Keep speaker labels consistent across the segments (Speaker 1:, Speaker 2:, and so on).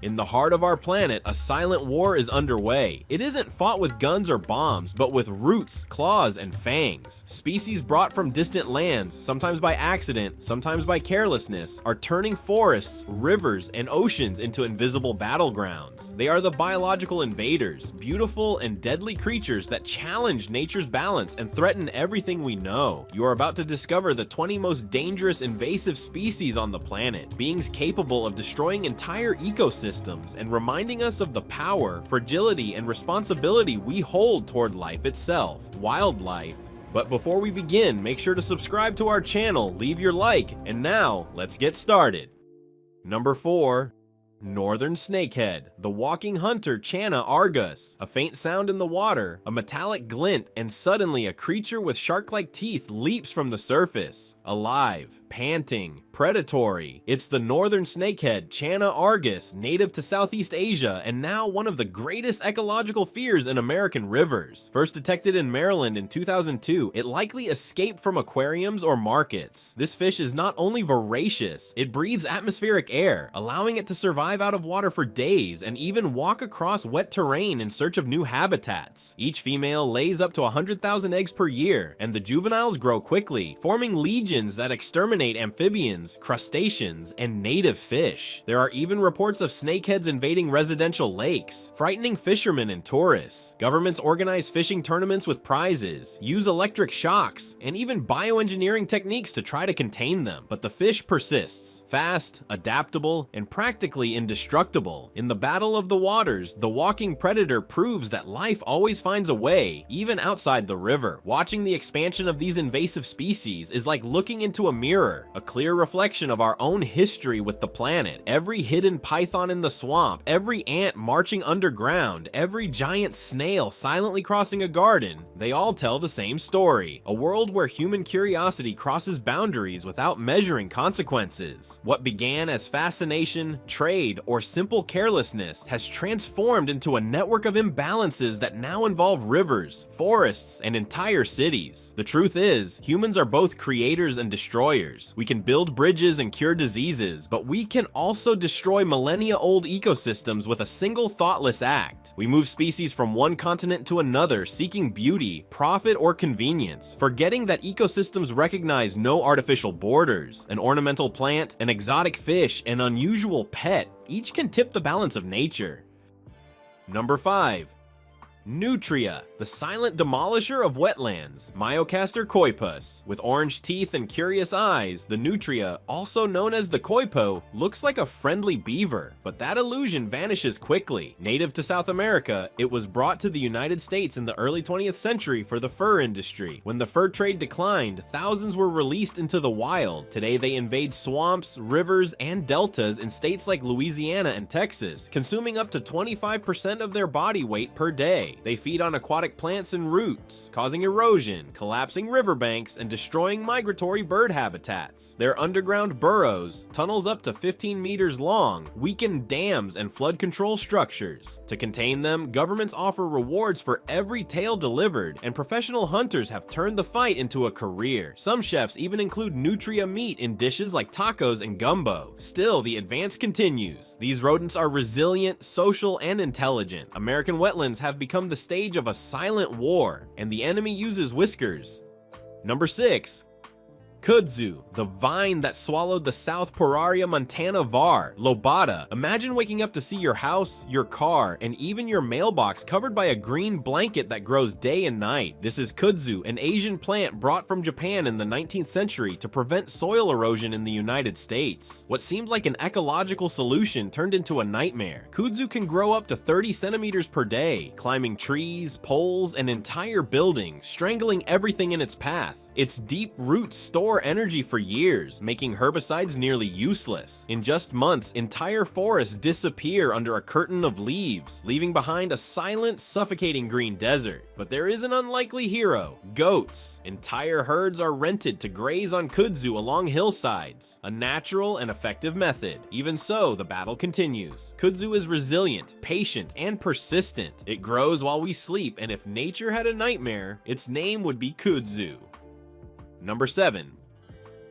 Speaker 1: In the heart of our planet, a silent war is underway. It isn't fought with guns or bombs, but with roots, claws, and fangs. Species brought from distant lands, sometimes by accident, sometimes by carelessness, are turning forests, rivers, and oceans into invisible battlegrounds. They are the biological invaders, beautiful and deadly creatures that challenge nature's balance and threaten everything we know. You are about to discover the 20 most dangerous invasive species on the planet, beings capable of destroying entire ecosystems and reminding us of the power, fragility, and responsibility we hold toward life itself, wildlife. But before we begin, make sure to subscribe to our channel, leave your like, and now, let's get started. Number 4. Northern snakehead, the walking hunter Channa argus. A faint sound in the water, a metallic glint, and suddenly a creature with shark-like teeth leaps from the surface. Alive, panting, predatory. It's the northern snakehead Channa argus, native to Southeast Asia and now one of the greatest ecological fears in American rivers. First detected in Maryland in 2002, it likely escaped from aquariums or markets. This fish is not only voracious, it breathes atmospheric air, allowing it to survive out of water for days and even walk across wet terrain in search of new habitats. Each female lays up to 100,000 eggs per year, and the juveniles grow quickly, forming legions that exterminate amphibians, crustaceans, and native fish. There are even reports of snakeheads invading residential lakes, frightening fishermen and tourists. Governments organize fishing tournaments with prizes, use electric shocks, and even bioengineering techniques to try to contain them. But the fish persists, fast, adaptable, and practically indestructible. In the battle of the waters, the walking predator proves that life always finds a way, even outside the river. Watching the expansion of these invasive species is like looking into a mirror, a clear reflection of our own history with the planet. Every hidden python in the swamp, every ant marching underground, every giant snail silently crossing a garden, they all tell the same story. A world where human curiosity crosses boundaries without measuring consequences. What began as fascination, trade, or simple carelessness has transformed into a network of imbalances that now involve rivers, forests, and entire cities. The truth is, humans are both creators and destroyers. We can build bridges and cure diseases, but we can also destroy millennia-old ecosystems with a single thoughtless act. We move species from one continent to another, seeking beauty, profit, or convenience, forgetting that ecosystems recognize no artificial borders. An ornamental plant, an exotic fish, an unusual pet, each can tip the balance of nature. Number 5. Nutria, the silent demolisher of wetlands, Myocastor coipus. With orange teeth and curious eyes, the nutria, also known as the coipo, looks like a friendly beaver, but that illusion vanishes quickly. Native to South America, it was brought to the United States in the early 20th century for the fur industry. When the fur trade declined, thousands were released into the wild. Today they invade swamps, rivers, and deltas in states like Louisiana and Texas, consuming up to 25% of their body weight per day. They feed on aquatic plants and roots, causing erosion, collapsing riverbanks, and destroying migratory bird habitats. Their underground burrows, tunnels up to 15 meters long, weaken dams and flood control structures. To contain them, governments offer rewards for every tail delivered, and professional hunters have turned the fight into a career. Some chefs even include nutria meat in dishes like tacos and gumbo. Still, the advance continues. These rodents are resilient, social, and intelligent. American wetlands have become the stage of a silent war, and the enemy uses whiskers. Number 6. Kudzu, the vine that swallowed the South Pararia Montana var, lobata. Imagine waking up to see your house, your car, and even your mailbox covered by a green blanket that grows day and night. This is kudzu, an Asian plant brought from Japan in the 19th century to prevent soil erosion in the United States. What seemed like an ecological solution turned into a nightmare. Kudzu can grow up to 30 centimeters per day, climbing trees, poles, and entire buildings, strangling everything in its path. Its deep roots store energy for years, making herbicides nearly useless. In just months, entire forests disappear under a curtain of leaves, leaving behind a silent, suffocating green desert. But there is an unlikely hero: goats. Entire herds are rented to graze on kudzu along hillsides, a natural and effective method. Even so, the battle continues. Kudzu is resilient, patient, and persistent. It grows while we sleep, and if nature had a nightmare, its name would be kudzu. Number 7.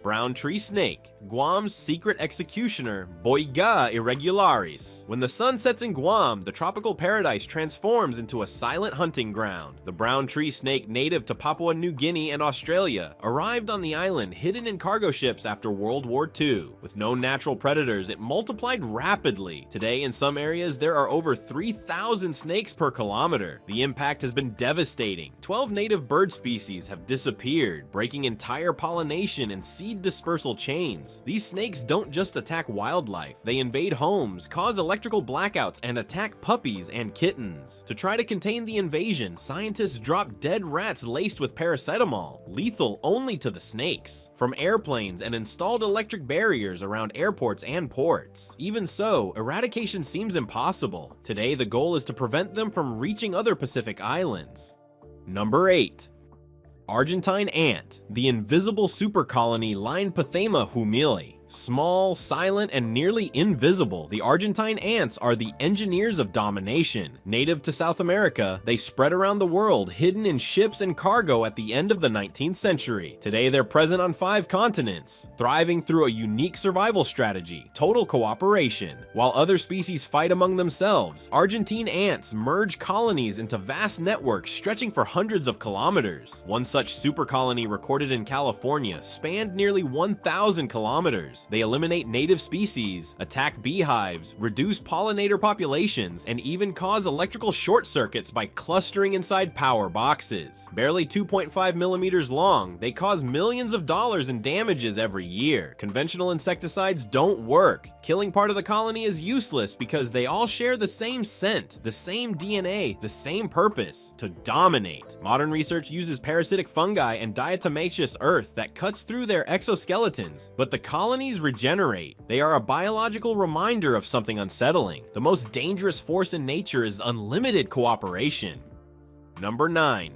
Speaker 1: Brown tree snake, Guam's secret executioner, Boiga irregularis. When the sun sets in Guam, the tropical paradise transforms into a silent hunting ground. The brown tree snake native to Papua New Guinea and Australia arrived on the island hidden in cargo ships after World War II. With no natural predators, it multiplied rapidly. Today, in some areas, there are over 3,000 snakes per kilometer. The impact has been devastating. 12 native bird species have disappeared, breaking entire pollination and seed dispersal chains. These snakes don't just attack wildlife, they invade homes, cause electrical blackouts, and attack puppies and kittens. To try to contain the invasion, scientists drop dead rats laced with paracetamol, lethal only to the snakes, from airplanes and installed electric barriers around airports and ports. Even so, eradication seems impossible. Today, the goal is to prevent them from reaching other Pacific islands. Number 8. Argentine ant, the invisible supercolony Lionpathema humili. Small, silent, and nearly invisible, the Argentine ants are the engineers of domination. Native to South America, they spread around the world, hidden in ships and cargo at the end of the 19th century. Today, they're present on 5 continents, thriving through a unique survival strategy, total cooperation. While other species fight among themselves, Argentine ants merge colonies into vast networks stretching for hundreds of kilometers. One such supercolony recorded in California spanned nearly 1,000 kilometers. They eliminate native species, attack beehives, reduce pollinator populations, and even cause electrical short circuits by clustering inside power boxes. Barely 2.5 millimeters long, they cause millions of dollars in damages every year. Conventional insecticides don't work. Killing part of the colony is useless because they all share the same scent, the same DNA, the same purpose: to dominate. Modern research uses parasitic fungi and diatomaceous earth that cuts through their exoskeletons, but the colonies regenerate. They are a biological reminder of something unsettling. The most dangerous force in nature is unlimited cooperation. Number 9.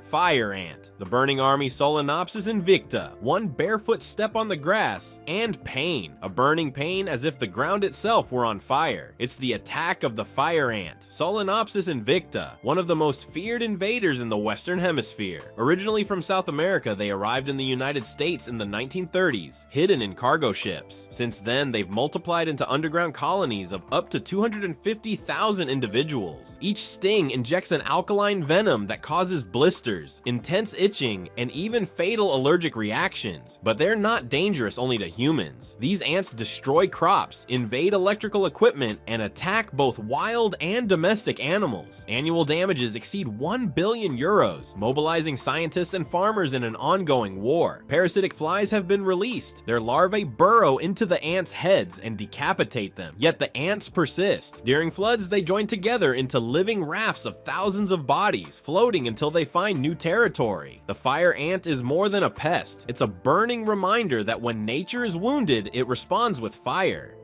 Speaker 1: Fire ant, the burning army Solenopsis invicta. One barefoot step on the grass, and pain. A burning pain as if the ground itself were on fire. It's the attack of the fire ant, Solenopsis invicta, one of the most feared invaders in the Western Hemisphere. Originally from South America, they arrived in the United States in the 1930s, hidden in cargo ships. Since then, they've multiplied into underground colonies of up to 250,000 individuals. Each sting injects an alkaline venom that causes blisters, intense itching, and even fatal allergic reactions. But they're not dangerous only to humans. These ants destroy crops, invade electrical equipment, and attack both wild and domestic animals. Annual damages exceed 1 billion euros, mobilizing scientists and farmers in an ongoing war. Parasitic flies have been released. Their larvae burrow into the ants' heads and decapitate them, yet the ants persist. During floods, they join together into living rafts of thousands of bodies, floating until they find new territory. The fire ant is more than a pest. It's a burning reminder that when nature is wounded, it responds with fire.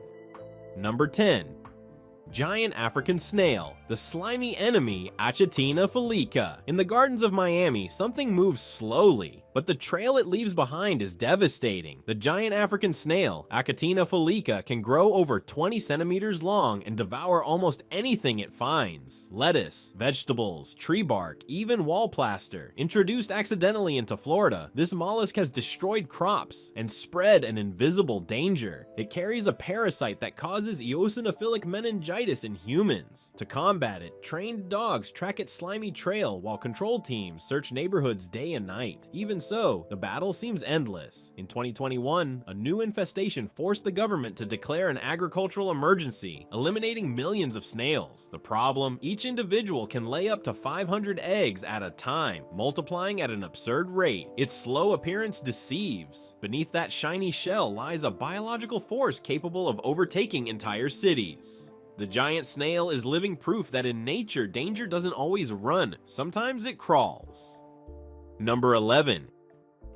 Speaker 1: Number 10. Giant African snail, the slimy enemy Achatina felica. In the gardens of Miami, something moves slowly, but the trail it leaves behind is devastating. The giant African snail, Achatina felica, can grow over 20 centimeters long and devour almost anything it finds. Lettuce, vegetables, tree bark, even wall plaster. Introduced accidentally into Florida, this mollusk has destroyed crops and spread an invisible danger. It carries a parasite that causes eosinophilic meningitis in humans. To combat it, trained dogs track its slimy trail while control teams search neighborhoods day and night. Even so, the battle seems endless. In 2021, a new infestation forced the government to declare an agricultural emergency, eliminating millions of snails. The problem: each individual can lay up to 500 eggs at a time, multiplying at an absurd rate. Its slow appearance deceives. Beneath that shiny shell lies a biological force capable of overtaking entire cities. The giant snail is living proof that in nature, danger doesn't always run, sometimes it crawls. Number 11.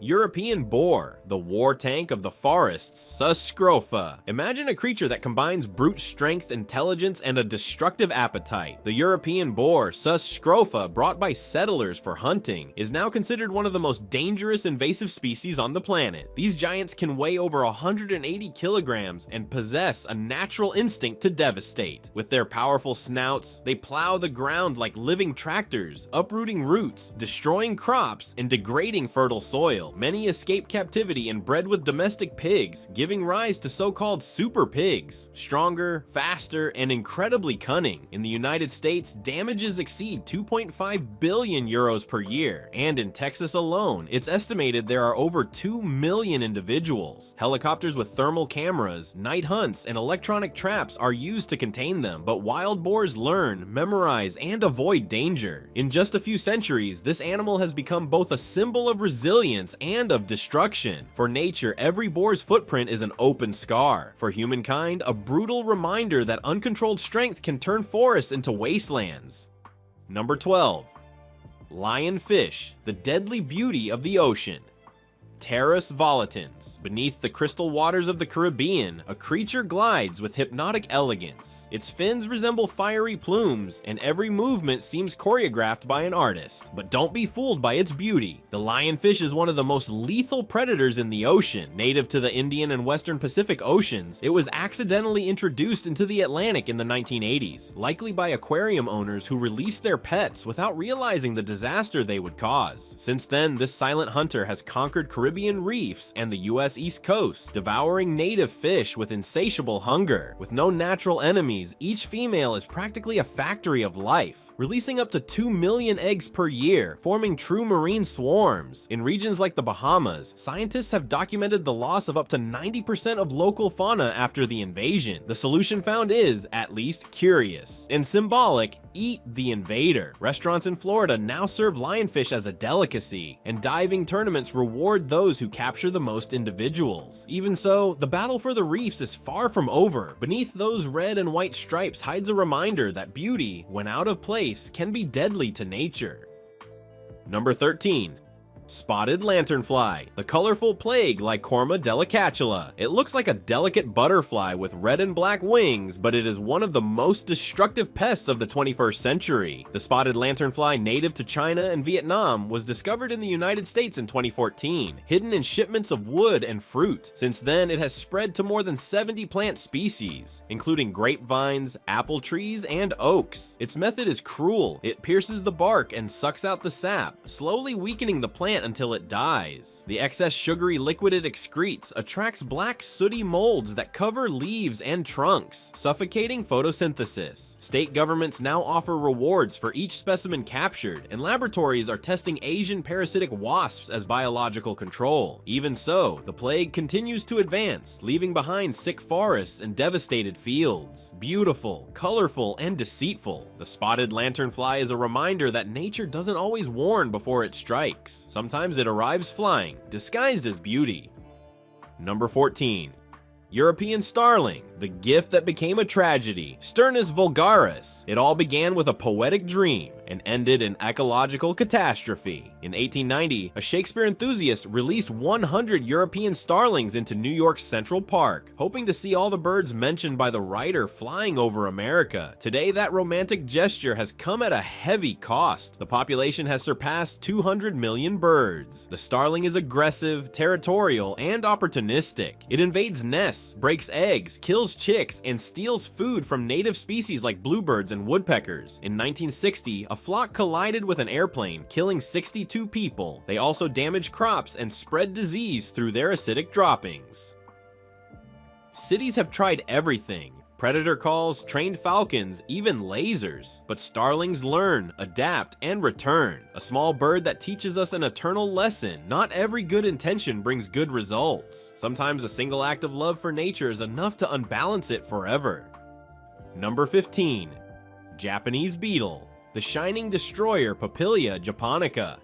Speaker 1: European boar, the war tank of the forests, Sus scrofa. Imagine a creature that combines brute strength, intelligence, and a destructive appetite. The European boar, Sus scrofa, brought by settlers for hunting, is now considered one of the most dangerous invasive species on the planet. These giants can weigh over 180 kilograms and possess a natural instinct to devastate. With their powerful snouts, they plow the ground like living tractors, uprooting roots, destroying crops, and degrading fertile soil. Meanwhile, many escape captivity and bred with domestic pigs, giving rise to so-called super pigs. Stronger, faster, and incredibly cunning. In the United States, damages exceed 2.5 billion euros per year, and in Texas alone, it's estimated there are over 2 million individuals. Helicopters with thermal cameras, night hunts, and electronic traps are used to contain them, but wild boars learn, memorize, and avoid danger. In just a few centuries, this animal has become both a symbol of resilience and of destruction. For nature, every boar's footprint is an open scar. For humankind, a brutal reminder that uncontrolled strength can turn forests into wastelands. Number 12. Lionfish, the deadly beauty of the ocean. Terras volitans. Beneath the crystal waters of the Caribbean, a creature glides with hypnotic elegance. Its fins resemble fiery plumes, and every movement seems choreographed by an artist. But don't be fooled by its beauty. The lionfish is one of the most lethal predators in the ocean. Native to the Indian and Western Pacific Oceans, it was accidentally introduced into the Atlantic in the 1980s, likely by aquarium owners who released their pets without realizing the disaster they would cause. Since then, this silent hunter has conquered Caribbean reefs and the US East Coast, devouring native fish with insatiable hunger. With no natural enemies, each female is practically a factory of life, releasing up to 2 million eggs per year, forming true marine swarms. In regions like the Bahamas, scientists have documented the loss of up to 90% of local fauna after the invasion. The solution found is, at least, curious and symbolic: eat the invader. Restaurants in Florida now serve lionfish as a delicacy, and diving tournaments reward those who capture the most individuals. Even so, the battle for the reefs is far from over. Beneath those red and white stripes hides a reminder that beauty, when out of place, can be deadly to nature. Number 13. Spotted lanternfly, the colorful plague Lycorma delicatula. It looks like a delicate butterfly with red and black wings, but it is one of the most destructive pests of the 21st century. The spotted lanternfly, native to China and Vietnam, was discovered in the United States in 2014, hidden in shipments of wood and fruit. Since then, it has spread to more than 70 plant species, including grapevines, apple trees, and oaks. Its method is cruel. It pierces the bark and sucks out the sap, slowly weakening the plant until it dies. The excess sugary liquid it excretes attracts black sooty molds that cover leaves and trunks, suffocating photosynthesis. State governments now offer rewards for each specimen captured, and laboratories are testing Asian parasitic wasps as biological control. Even so, the plague continues to advance, leaving behind sick forests and devastated fields. Beautiful, colorful, and deceitful, the spotted lanternfly is a reminder that nature doesn't always warn before it strikes. Sometimes it arrives flying, disguised as beauty. Number 14. European starling, the gift that became a tragedy. Sturnus vulgaris. It all began with a poetic dream and ended in ecological catastrophe. In 1890, a Shakespeare enthusiast released 100 European starlings into New York's Central Park, hoping to see all the birds mentioned by the writer flying over America. Today, that romantic gesture has come at a heavy cost. The population has surpassed 200 million birds. The starling is aggressive, territorial, and opportunistic. It invades nests, breaks eggs, kills chicks, and steals food from native species like bluebirds and woodpeckers. In 1960, a flock collided with an airplane, killing 62 people. They also damaged crops and spread disease through their acidic droppings. Cities have tried everything: predator calls, trained falcons, even lasers. But starlings learn, adapt, and return. A small bird that teaches us an eternal lesson: not every good intention brings good results. Sometimes a single act of love for nature is enough to unbalance it forever. Number 15. Japanese beetle, the shining destroyer Papillia japonica.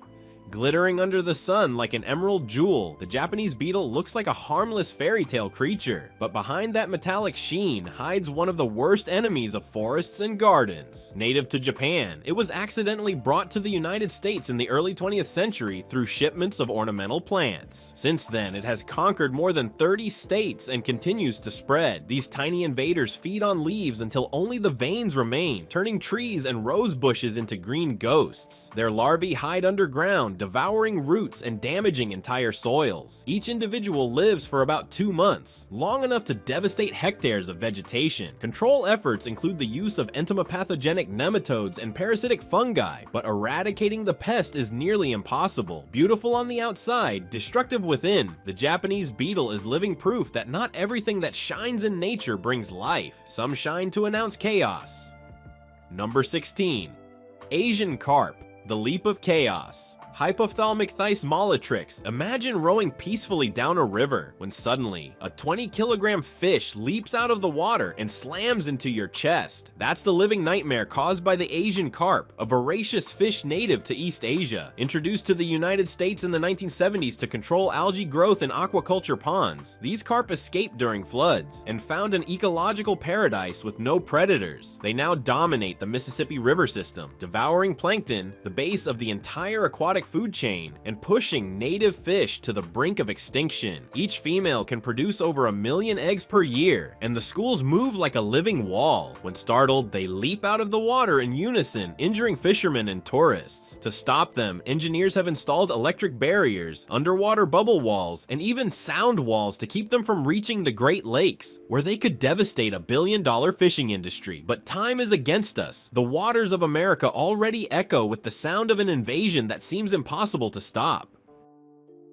Speaker 1: Glittering under the sun like an emerald jewel, the Japanese beetle looks like a harmless fairy tale creature, but behind that metallic sheen hides one of the worst enemies of forests and gardens. Native to Japan, it was accidentally brought to the United States in the early 20th century through shipments of ornamental plants. Since then, it has conquered more than 30 states and continues to spread. These tiny invaders feed on leaves until only the veins remain, turning trees and rose bushes into green ghosts. Their larvae hide underground, devouring roots and damaging entire soils. Each individual lives for about 2 months, long enough to devastate hectares of vegetation. Control efforts include the use of entomopathogenic nematodes and parasitic fungi, but eradicating the pest is nearly impossible. Beautiful on the outside, destructive within, the Japanese beetle is living proof that not everything that shines in nature brings life. Some shine to announce chaos. Number 16. Asian carp, the leap of chaos. Hypophthalmic thysmolatrix. Imagine rowing peacefully down a river when suddenly a 20-kilogram fish leaps out of the water and slams into your chest. That's the living nightmare caused by the Asian carp, a voracious fish native to East Asia. Introduced to the United States in the 1970s to control algae growth in aquaculture ponds, these carp escaped during floods and found an ecological paradise with no predators. They now dominate the Mississippi River system, devouring plankton, the base of the entire aquatic food chain, and pushing native fish to the brink of extinction. Each female can produce over 1 million eggs per year, and the schools move like a living wall. When startled, they leap out of the water in unison, injuring fishermen and tourists. To stop them, engineers have installed electric barriers, underwater bubble walls, and even sound walls to keep them from reaching the Great Lakes, where they could devastate a billion-dollar fishing industry. But time is against us. The waters of America already echo with the sound of an invasion that seems impossible to stop.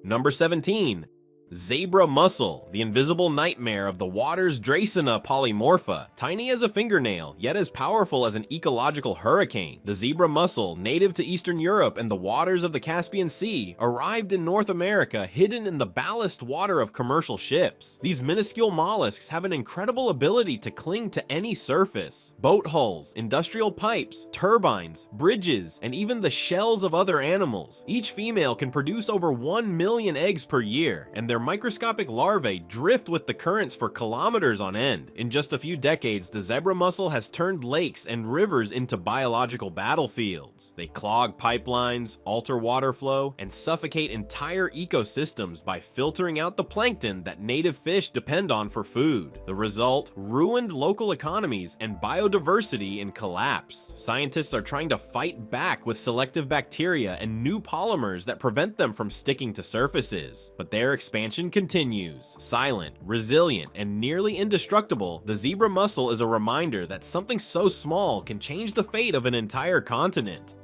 Speaker 1: Number 17. Zebra mussel, the invisible nightmare of the water's Dracaena polymorpha. Tiny as a fingernail, yet as powerful as an ecological hurricane, the zebra mussel, native to Eastern Europe and the waters of the Caspian Sea, arrived in North America hidden in the ballast water of commercial ships. These minuscule mollusks have an incredible ability to cling to any surface. Boat hulls, industrial pipes, turbines, bridges, and even the shells of other animals. Each female can produce over 1 million eggs per year, and their microscopic larvae drift with the currents for kilometers on end. In just a few decades, the zebra mussel has turned lakes and rivers into biological battlefields. They clog pipelines, alter water flow, and suffocate entire ecosystems by filtering out the plankton that native fish depend on for food. The result? Ruined local economies and biodiversity in collapse. Scientists are trying to fight back with selective bacteria and new polymers that prevent them from sticking to surfaces, but their expansion continues. Silent, resilient, and nearly indestructible, the zebra mussel is a reminder that something so small can change the fate of an entire continent.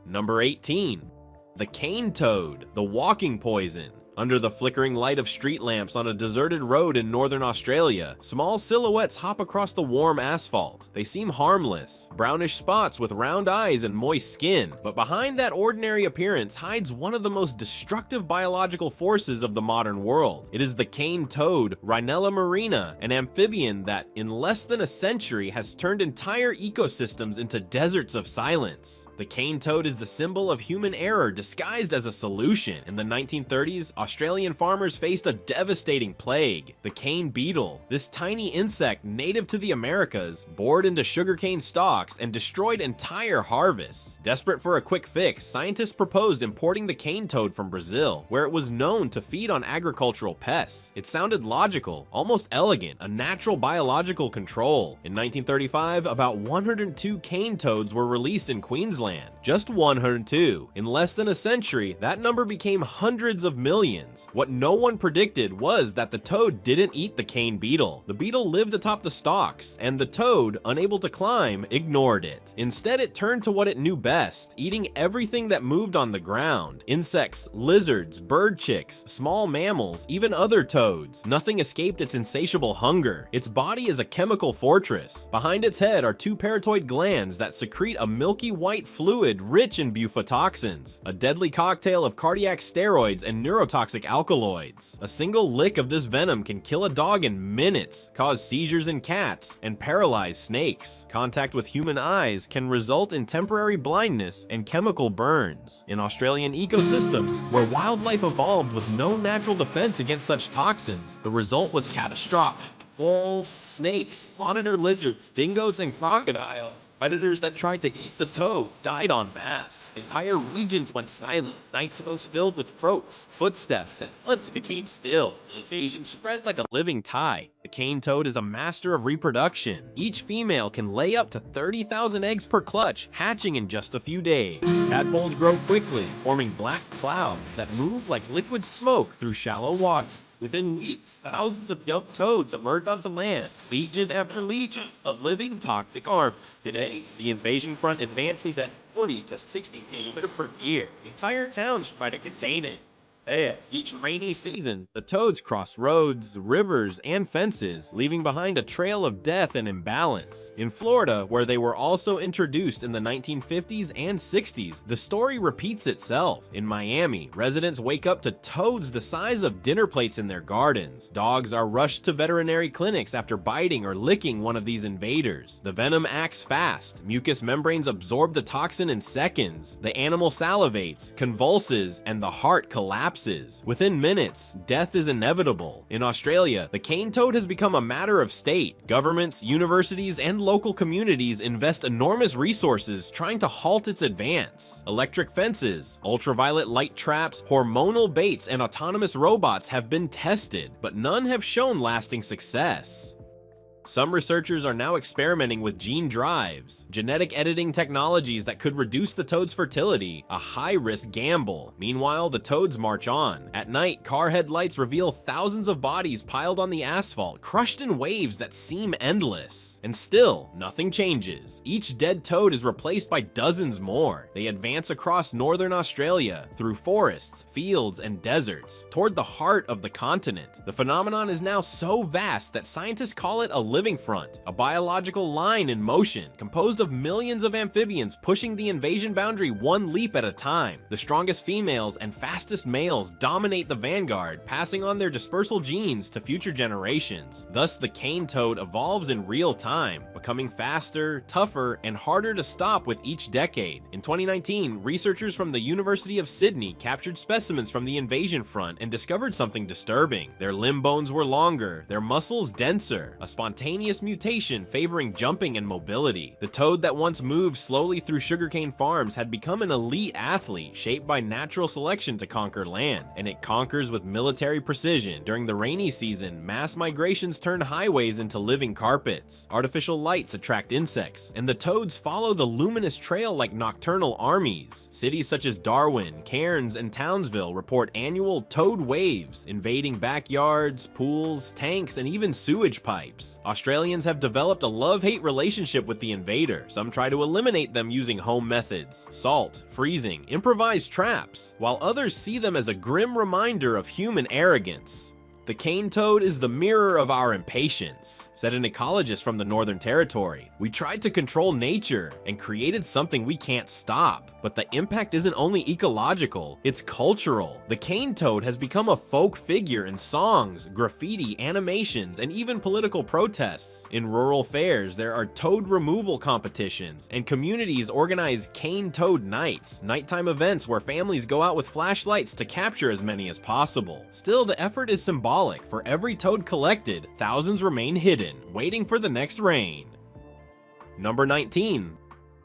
Speaker 1: Number 18. The cane toad, the walking poison. Under the flickering light of street lamps on a deserted road in northern Australia, small silhouettes hop across the warm asphalt. They seem harmless, brownish spots with round eyes and moist skin, but behind that ordinary appearance hides one of the most destructive biological forces of the modern world. It is the cane toad, Rhinella marina, an amphibian that, in less than a century, has turned entire ecosystems into deserts of silence. The cane toad is the symbol of human error disguised as a solution. In the 1930s, Australian farmers faced a devastating plague, the cane beetle. This tiny insect, native to the Americas, bored into sugarcane stalks and destroyed entire harvests. Desperate for a quick fix, scientists proposed importing the cane toad from Brazil, where it was known to feed on agricultural pests. It sounded logical, almost elegant, a natural biological control. In 1935, about 102 cane toads were released in Queensland. Just 102. In less than a century, that number became hundreds of millions. What no one predicted was that the toad didn't eat the cane beetle. The beetle lived atop the stalks, and the toad, unable to climb, ignored it. Instead, it turned to what it knew best, eating everything that moved on the ground. Insects, lizards, bird chicks, small mammals, even other toads. Nothing escaped its insatiable hunger. Its body is a chemical fortress. Behind its head are 2 parotid glands that secrete a milky white fluid rich in bufotoxins, a deadly cocktail of cardiac steroids and neurotoxic alkaloids. A single lick of this venom can kill a dog in minutes, cause seizures in cats, and paralyze snakes. Contact with human eyes can result in temporary blindness and chemical burns. In Australian ecosystems, where wildlife evolved with no natural defense against such toxins, the result was catastrophic. Wolves, snakes, monitor lizards, dingoes, and crocodiles. Predators that tried to eat the toad died en masse. Entire regions went silent. Nights was filled with croaks, footsteps, and hunts became still. The invasion spread like a living tide. The cane toad is a master of reproduction. Each female can lay up to 30,000 eggs per clutch, hatching in just a few days. Tadpoles grow quickly, forming black clouds that move like liquid smoke through shallow water. Within weeks, thousands of young toads emerge onto land, legion after legion of living toxic arms. Today, the invasion front advances at 40 to 60 kilometers per year. Entire towns try to contain it. Each rainy season, the toads cross roads, rivers, and fences, leaving behind a trail of death and imbalance. In Florida, where they were also introduced in the 1950s and 60s, the story repeats itself. In Miami, residents wake up to toads the size of dinner plates in their gardens. Dogs are rushed to veterinary clinics after biting or licking one of these invaders. The venom acts fast. Mucous membranes absorb the toxin in seconds. The animal salivates, convulses, and the heart collapses. Within minutes, death is inevitable. In Australia, the cane toad has become a matter of state. Governments, universities, and local communities invest enormous resources trying to halt its advance. Electric fences, ultraviolet light traps, hormonal baits, and autonomous robots have been tested, but none have shown lasting success. Some researchers are now experimenting with gene drives, genetic editing technologies that could reduce the toad's fertility, a high-risk gamble. Meanwhile, the toads march on. At night, car headlights reveal thousands of bodies piled on the asphalt, crushed in waves that seem endless. And still, nothing changes. Each dead toad is replaced by dozens more. They advance across northern Australia, through forests, fields, and deserts, toward the heart of the continent. The phenomenon is now so vast that scientists call it a living front, a biological line in motion, composed of millions of amphibians pushing the invasion boundary one leap at a time. The strongest females and fastest males dominate the vanguard, passing on their dispersal genes to future generations. Thus, the cane toad evolves in real time, becoming faster, tougher, and harder to stop with each decade. In 2019, researchers from the University of Sydney captured specimens from the invasion front and discovered something disturbing. Their limb bones were longer, their muscles denser, a spontaneous mutation favoring jumping and mobility. The toad that once moved slowly through sugarcane farms had become an elite athlete shaped by natural selection to conquer land, and it conquers with military precision. During the rainy season, mass migrations turn highways into living carpets. Artificial lights attract insects, and the toads follow the luminous trail like nocturnal armies. Cities such as Darwin, Cairns, and Townsville report annual toad waves, invading backyards, pools, tanks, and even sewage pipes. Australians have developed a love-hate relationship with the invader. Some try to eliminate them using home methods, salt, freezing, improvised traps, while others see them as a grim reminder of human arrogance. The cane toad is the mirror of our impatience, said an ecologist from the Northern Territory. We tried to control nature and created something we can't stop. But the impact isn't only ecological, it's cultural. The cane toad has become a folk figure in songs, graffiti, animations, and even political protests. In rural fairs, there are toad removal competitions, and communities organize cane toad nights, nighttime events where families go out with flashlights to capture as many as possible. Still, the effort is symbolic. For every toad collected, thousands remain hidden, waiting for the next rain. Number 19.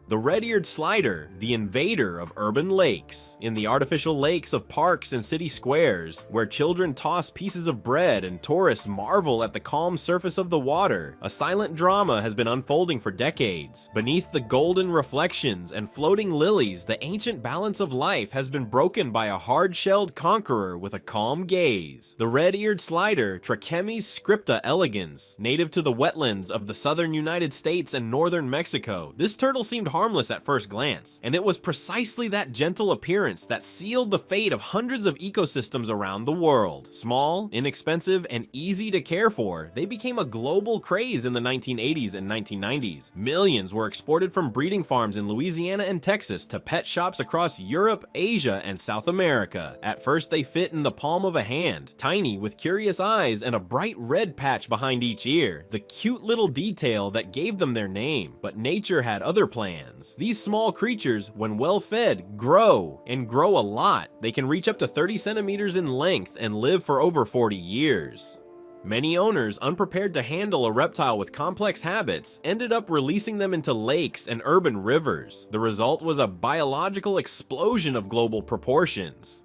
Speaker 1: The red-eared slider, the invader of urban lakes. In the artificial lakes of parks and city squares, where children toss pieces of bread and tourists marvel at the calm surface of the water, a silent drama has been unfolding for decades. Beneath the golden reflections and floating lilies, the ancient balance of life has been broken by a hard-shelled conqueror with a calm gaze. The red-eared slider, Trichemis scripta elegans, native to the wetlands of the southern United States and northern Mexico, this turtle seemed harmless at first glance, and it was precisely that gentle appearance that sealed the fate of hundreds of ecosystems around the world. Small, inexpensive, and easy to care for, they became a global craze in the 1980s and 1990s. Millions were exported from breeding farms in Louisiana and Texas to pet shops across Europe, Asia, and South America. At first, they fit in the palm of a hand, tiny with curious eyes and a bright red patch behind each ear, the cute little detail that gave them their name. But nature had other plans. These small creatures, when well fed, grow, and grow a lot. They can reach up to 30 centimeters in length and live for over 40 years. Many owners, unprepared to handle a reptile with complex habits, ended up releasing them into lakes and urban rivers. The result was a biological explosion of global proportions.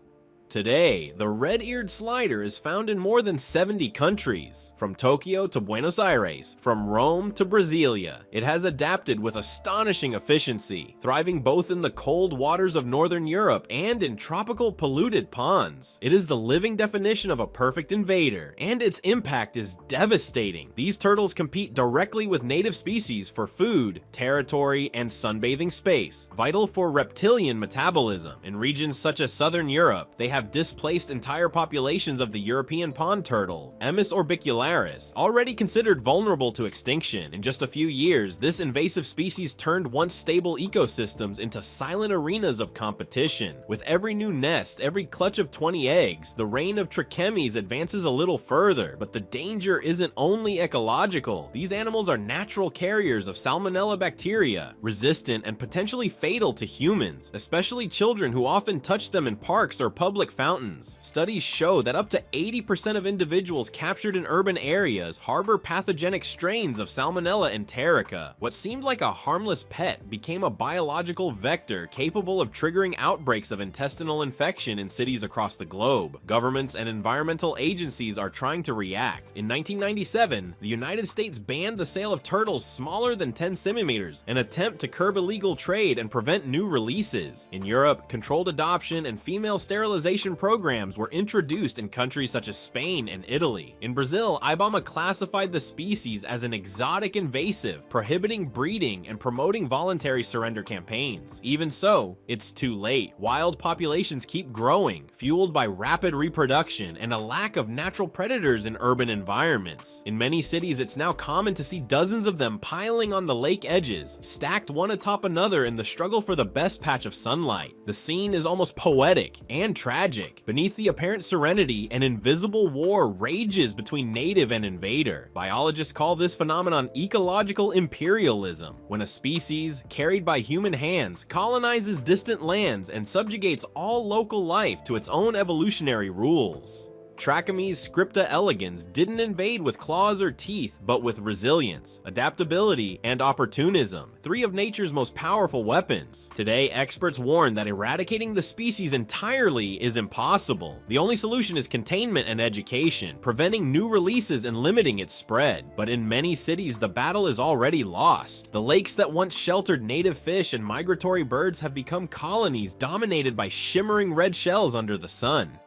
Speaker 1: Today, the red-eared slider is found in more than 70 countries, from Tokyo to Buenos Aires, from Rome to Brasilia. It has adapted with astonishing efficiency, thriving both in the cold waters of northern Europe and in tropical polluted ponds. It is the living definition of a perfect invader, and its impact is devastating. These turtles compete directly with native species for food, territory, and sunbathing space, vital for reptilian metabolism. In regions such as southern Europe, they have displaced entire populations of the European pond turtle, Emys orbicularis, already considered vulnerable to extinction. In just a few years, this invasive species turned once stable ecosystems into silent arenas of competition. With every new nest, every clutch of 20 eggs, the reign of trichemes advances a little further. But the danger isn't only ecological. These animals are natural carriers of salmonella bacteria, resistant and potentially fatal to humans, especially children who often touch them in parks or public fountains. Studies show that up to 80% of individuals captured in urban areas harbor pathogenic strains of Salmonella enterica. What seemed like a harmless pet became a biological vector capable of triggering outbreaks of intestinal infection in cities across the globe. Governments and environmental agencies are trying to react. In 1997, the United States banned the sale of turtles smaller than 10 centimeters, an attempt to curb illegal trade and prevent new releases. In Europe, controlled adoption and female sterilization programs were introduced in countries such as Spain and Italy. In Brazil, IBAMA classified the species as an exotic invasive, prohibiting breeding and promoting voluntary surrender campaigns. Even so, it's too late. Wild populations keep growing, fueled by rapid reproduction and a lack of natural predators in urban environments. In many cities, it's now common to see dozens of them piling on the lake edges, stacked one atop another in the struggle for the best patch of sunlight. The scene is almost poetic and tragic. Beneath the apparent serenity, an invisible war rages between native and invader. Biologists call this phenomenon ecological imperialism, when a species, carried by human hands, colonizes distant lands and subjugates all local life to its own evolutionary rules. Trachemys scripta elegans didn't invade with claws or teeth, but with resilience, adaptability, and opportunism, three of nature's most powerful weapons. Today, experts warn that eradicating the species entirely is impossible. The only solution is containment and education, preventing new releases and limiting its spread. But in many cities, the battle is already lost. The lakes that once sheltered native fish and migratory birds have become colonies dominated by shimmering red shells under the sun.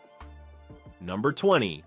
Speaker 1: Number 20.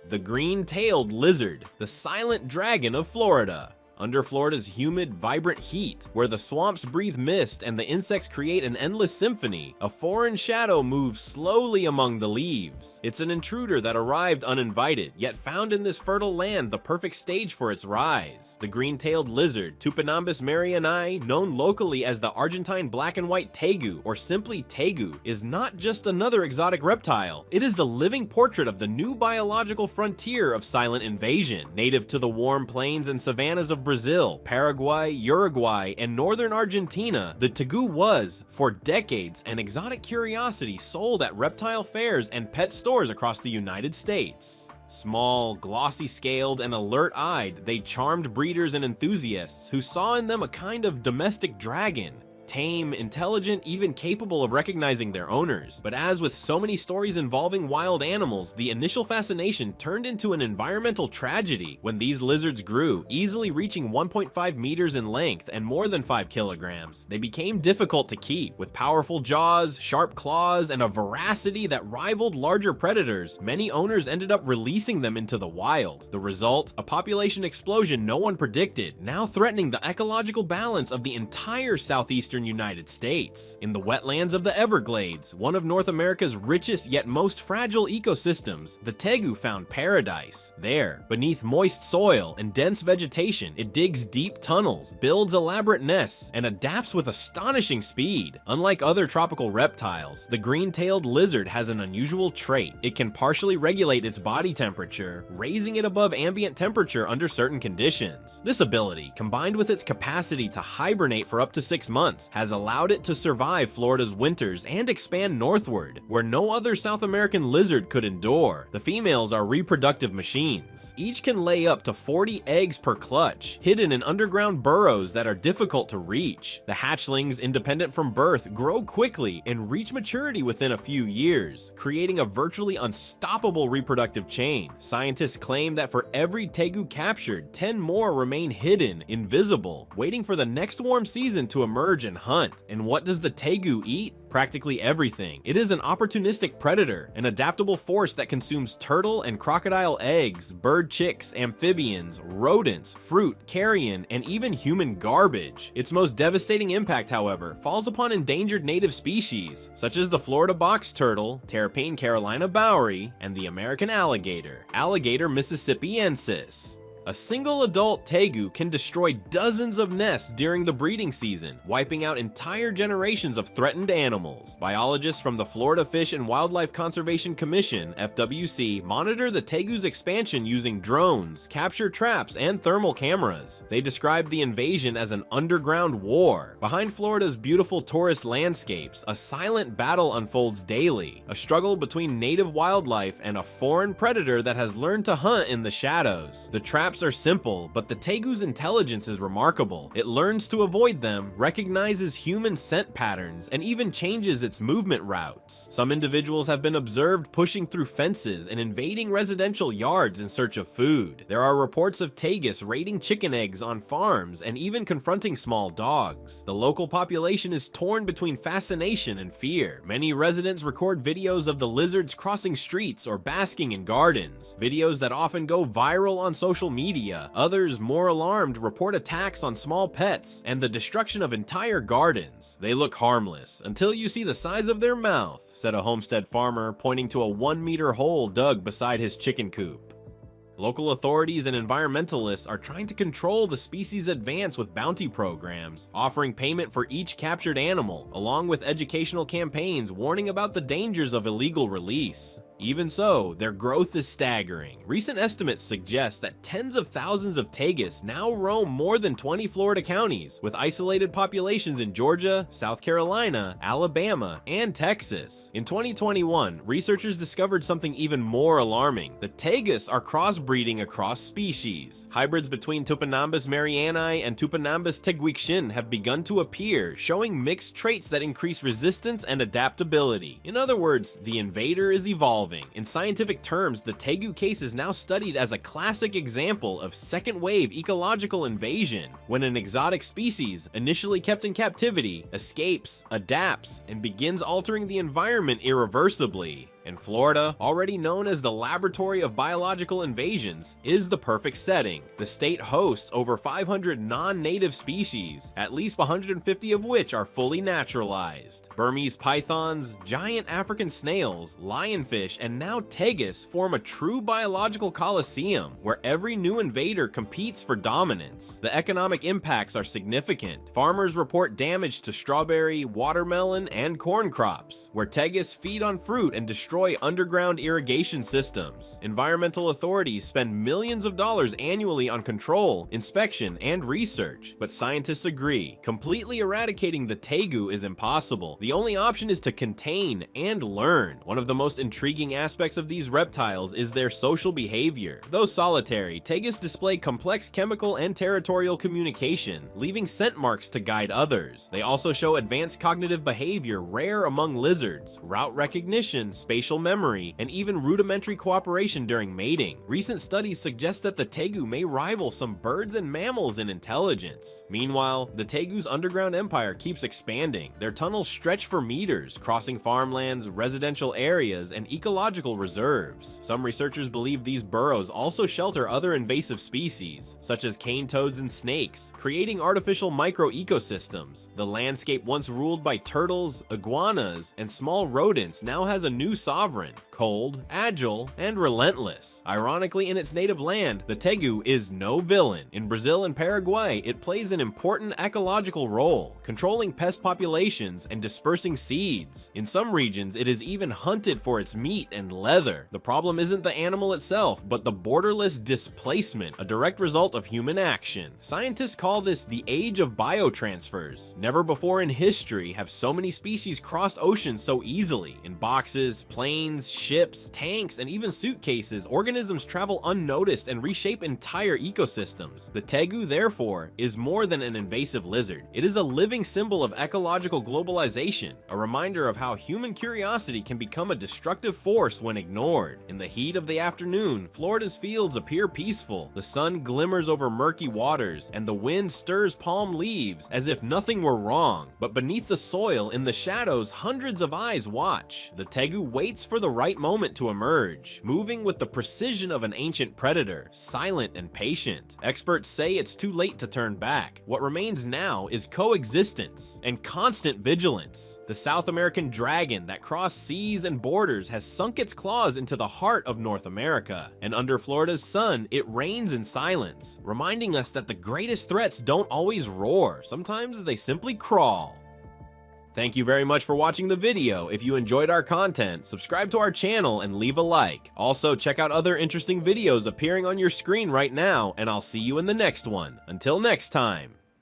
Speaker 1: The green-tailed lizard, the silent dragon of Florida. Under Florida's humid, vibrant heat, where the swamps breathe mist and the insects create an endless symphony, a foreign shadow moves slowly among the leaves. It's an intruder that arrived uninvited, yet found in this fertile land the perfect stage for its rise. The green-tailed lizard, Tupinambus mariani, known locally as the Argentine black and white tegu, or simply tegu, is not just another exotic reptile. It is the living portrait of the new biological frontier of silent invasion. Native to the warm plains and savannas of Brazil, Paraguay, Uruguay, and northern Argentina, the tegu was, for decades, an exotic curiosity sold at reptile fairs and pet stores across the United States. Small, glossy-scaled, and alert-eyed, they charmed breeders and enthusiasts who saw in them a kind of domestic dragon. Tame, intelligent, even capable of recognizing their owners. But as with so many stories involving wild animals, the initial fascination turned into an environmental tragedy when these lizards grew, easily reaching 1.5 meters in length and more than 5 kilograms. They became difficult to keep. With powerful jaws, sharp claws, and a voracity that rivaled larger predators, many owners ended up releasing them into the wild. The result? A population explosion no one predicted, now threatening the ecological balance of the entire southeastern United States. In the wetlands of the Everglades, one of North America's richest yet most fragile ecosystems, the tegu found paradise. There, beneath moist soil and dense vegetation, it digs deep tunnels, builds elaborate nests, and adapts with astonishing speed. Unlike other tropical reptiles, the green-tailed lizard has an unusual trait. It can partially regulate its body temperature, raising it above ambient temperature under certain conditions. This ability, combined with its capacity to hibernate for up to 6 months, has allowed it to survive Florida's winters and expand northward, where no other South American lizard could endure. The females are reproductive machines. Each can lay up to 40 eggs per clutch, hidden in underground burrows that are difficult to reach. The hatchlings, independent from birth, grow quickly and reach maturity within a few years, creating a virtually unstoppable reproductive chain. Scientists claim that for every tegu captured, 10 more remain hidden, invisible, waiting for the next warm season to emerge and hunt. And what does the tegu eat? Practically everything. It is an opportunistic predator, an adaptable force that consumes turtle and crocodile eggs, bird chicks, amphibians, rodents, fruit, carrion, and even human garbage. Its most devastating impact, however, falls upon endangered native species, such as the Florida box turtle, Terrapene Carolina bowery, and the American alligator, Alligator mississippiensis. A single adult tegu can destroy dozens of nests during the breeding season, wiping out entire generations of threatened animals. Biologists from the Florida Fish and Wildlife Conservation Commission, FWC, monitor the tegu's expansion using drones, capture traps, and thermal cameras. They describe the invasion as an underground war. Behind Florida's beautiful tourist landscapes, a silent battle unfolds daily, a struggle between native wildlife and a foreign predator that has learned to hunt in the shadows. The traps are simple, but the tegu's intelligence is remarkable. It learns to avoid them, recognizes human scent patterns, and even changes its movement routes. Some individuals have been observed pushing through fences and invading residential yards in search of food. There are reports of tegus raiding chicken eggs on farms and even confronting small dogs. The local population is torn between fascination and fear. Many residents record videos of the lizards crossing streets or basking in gardens, videos that often go viral on social media. Others, more alarmed, report attacks on small pets and the destruction of entire gardens. They look harmless until you see the size of their mouth, said a homestead farmer, pointing to a 1-meter hole dug beside his chicken coop. Local authorities and environmentalists are trying to control the species' advance with bounty programs, offering payment for each captured animal, along with educational campaigns warning about the dangers of illegal release. Even so, their growth is staggering. Recent estimates suggest that tens of thousands of tegus now roam more than 20 Florida counties, with isolated populations in Georgia, South Carolina, Alabama, and Texas. In 2021, researchers discovered something even more alarming. The tegus are crossbreeding across species. Hybrids between Tupinambus mariani and Tupinambus teguixin have begun to appear, showing mixed traits that increase resistance and adaptability. In other words, the invader is evolving. In scientific terms, the tegu case is now studied as a classic example of second-wave ecological invasion, when an exotic species, initially kept in captivity, escapes, adapts, and begins altering the environment irreversibly. And Florida, already known as the laboratory of biological invasions, is the perfect setting. The state hosts over 500 non-native species, at least 150 of which are fully naturalized. Burmese pythons, giant African snails, lionfish, and now tegus form a true biological coliseum, where every new invader competes for dominance. The economic impacts are significant. Farmers report damage to strawberry, watermelon, and corn crops, where tegus feed on fruit and destroy underground irrigation systems. Environmental authorities spend millions of dollars annually on control, inspection, and research, but scientists agree, completely eradicating the tegu is impossible. The only option is to contain and learn. One of the most intriguing aspects of these reptiles is their social behavior. Though solitary, tegus display complex chemical and territorial communication, leaving scent marks to guide others. They also show advanced cognitive behavior rare among lizards, route recognition, spatial memory, and even rudimentary cooperation during mating. Recent studies suggest that the tegu may rival some birds and mammals in intelligence. Meanwhile, the tegu's underground empire keeps expanding. Their tunnels stretch for meters, crossing farmlands, residential areas, and ecological reserves. Some researchers believe these burrows also shelter other invasive species, such as cane toads and snakes, creating artificial micro-ecosystems. The landscape once ruled by turtles, iguanas, and small rodents now has a new sovereign, cold, agile, and relentless. Ironically, in its native land, the tegu is no villain. In Brazil and Paraguay, it plays an important ecological role, controlling pest populations and dispersing seeds. In some regions, it is even hunted for its meat and leather. The problem isn't the animal itself, but the borderless displacement, a direct result of human action. Scientists call this the age of biotransfers. Never before in history have so many species crossed oceans so easily. In boxes, planes, ships, tanks, and even suitcases, organisms travel unnoticed and reshape entire ecosystems. The tegu, therefore, is more than an invasive lizard. It is a living symbol of ecological globalization, a reminder of how human curiosity can become a destructive force when ignored. In the heat of the afternoon, Florida's fields appear peaceful. The sun glimmers over murky waters, and the wind stirs palm leaves as if nothing were wrong. But beneath the soil, in the shadows, hundreds of eyes watch. The tegu waits for the right moment to emerge, moving with the precision of an ancient predator, silent and patient. Experts say it's too late to turn back. What remains now is coexistence and constant vigilance. The South American dragon that crossed seas and borders has sunk its claws into the heart of North America, and under Florida's sun, it reigns in silence, reminding us that the greatest threats don't always roar. Sometimes they simply crawl. Thank you very much for watching the video. If you enjoyed our content, subscribe to our channel and leave a like. Also, check out other interesting videos appearing on your screen right now, and I'll see you in the next one. Until next time.